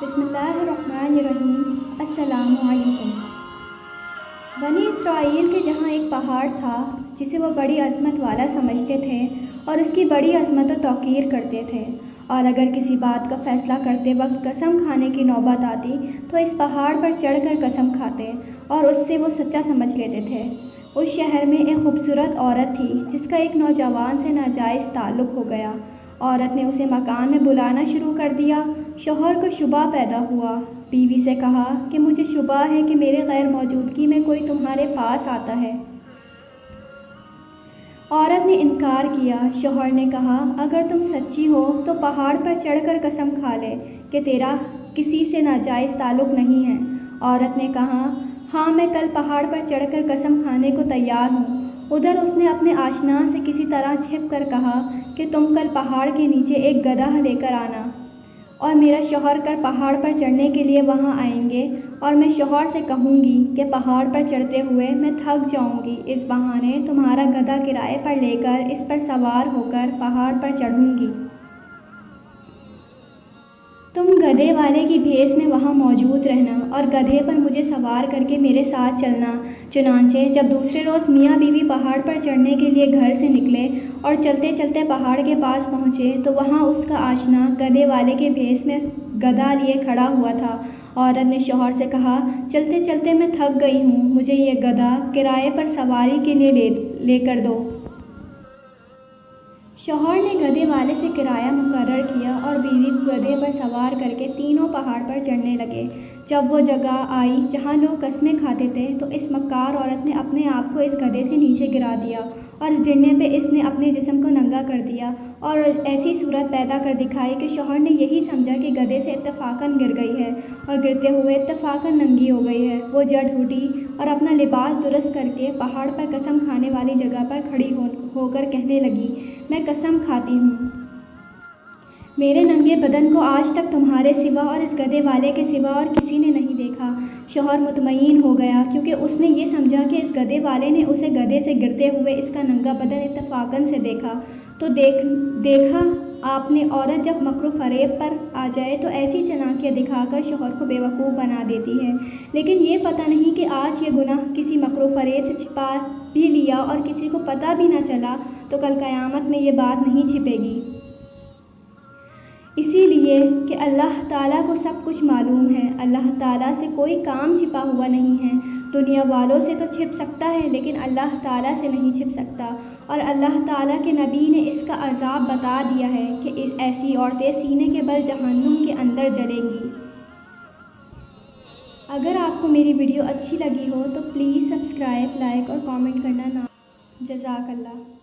بسم اللہ الرحمن الرحیم۔ السلام علیکم۔ بنی اسرائیل کے جہاں ایک پہاڑ تھا جسے وہ بڑی عظمت والا سمجھتے تھے اور اس کی بڑی عظمت و توقیر کرتے تھے، اور اگر کسی بات کا فیصلہ کرتے وقت قسم کھانے کی نوبت آتی تو اس پہاڑ پر چڑھ کر قسم کھاتے اور اس سے وہ سچا سمجھ لیتے تھے۔ اس شہر میں ایک خوبصورت عورت تھی جس کا ایک نوجوان سے ناجائز تعلق ہو گیا۔ عورت نے اسے مکان میں بلانا شروع کر دیا۔ شوہر کو شبہ پیدا ہوا۔ بیوی سے کہا کہ مجھے شبہ ہے کہ میرے غیر موجودگی میں کوئی تمہارے پاس آتا ہے۔ عورت نے انکار کیا۔ شوہر نے کہا اگر تم سچی ہو تو پہاڑ پر چڑھ کر قسم کھا لے کہ تیرا کسی سے ناجائز تعلق نہیں ہے۔ عورت نے کہا ہاں، میں کل پہاڑ پر چڑھ کر قسم کھانے کو تیار ہوں۔ ادھر اس نے اپنے آشنا سے کسی طرح چھپ کر کہا کہ تم کل پہاڑ کے نیچے ایک گدھا لے کر آنا، اور میرا شوہر کل پہاڑ پر چڑھنے کے لیے وہاں آئیں گے، اور میں شوہر سے کہوں گی کہ پہاڑ پر چڑھتے ہوئے میں تھک جاؤں گی، اس بہانے تمہارا گدھا کرائے پر لے کر اس پر سوار ہو کر پہاڑ پر چڑھوں گی۔ تم گدھے والے کی بھیس میں وہاں موجود رہنا اور گدھے پر مجھے سوار کر کے میرے ساتھ چلنا۔ چنانچہ جب دوسرے روز میاں بیوی پہاڑ پر چڑھنے کے لیے گھر سے نکلے اور چلتے چلتے پہاڑ کے پاس پہنچے تو وہاں اس کا آشنا گدھے والے کے بھیس میں گدھا لیے کھڑا ہوا تھا۔ عورت نے شوہر سے کہا چلتے چلتے میں تھک گئی ہوں، مجھے یہ گدھا کرائے پر سواری کے لیے لے کر دو۔ شوہر نے گدھے والے سے کرایہ مقرر کیا اور بیوی کو گدھے پر سوار کر کے تینوں پہاڑ پر چڑھنے لگے۔ جب وہ جگہ آئی جہاں لوگ قسمیں کھاتے تھے تو اس مکار عورت نے اپنے آپ کو اس گدھے سے نیچے گرا دیا، اور گرنے پہ اس نے اپنے جسم کو ننگا کر دیا اور ایسی صورت پیدا کر دکھائی کہ شوہر نے یہی سمجھا کہ گدھے سے اتفاقاً گر گئی ہے اور گرتے ہوئے اتفاقاً ننگی ہو گئی ہے۔ وہ جٹ اٹھی اور اپنا لباس درست کر کے پہاڑ پر قسم کھانے والی جگہ پر کھڑی ہو کر کہنے لگی میں قسم کھاتی ہوں، میرے ننگے بدن کو آج تک تمہارے سوا اور اس گدھے والے کے سوا اور کسی نے نہیں دیکھا۔ شوہر مطمئن ہو گیا کیونکہ اس نے یہ سمجھا کہ اس گدھے والے نے اسے گدھے سے گرتے ہوئے اس کا ننگا بدن اتفاقاً سے دیکھا۔ تو دیکھا آپ نے عورت جب مکر و فریب پر آ جائے تو ایسی چلاکیاں دکھا کر شوہر کو بیوقوف بنا دیتی ہے، لیکن یہ پتہ نہیں کہ آج یہ گناہ کسی مکر و فریب سے چھپا بھی لیا اور کسی کو پتہ بھی نہ چلا تو کل قیامت میں یہ بات نہیں چھپے گی۔ اسی لیے کہ اللہ تعالیٰ کو سب کچھ معلوم ہے، اللہ تعالیٰ سے کوئی کام چھپا ہوا نہیں ہے۔ دنیا والوں سے تو چھپ سکتا ہے لیکن اللہ تعالیٰ سے نہیں چھپ سکتا، اور اللہ تعالیٰ کے نبی نے اس کا عذاب بتا دیا ہے کہ ایسی عورتیں سینے کے بل جہنم کے اندر جلیں گی۔ اگر آپ کو میری ویڈیو اچھی لگی ہو تو پلیز سبسکرائب، لائک اور کامنٹ کرنا نہ۔ جزاک اللہ۔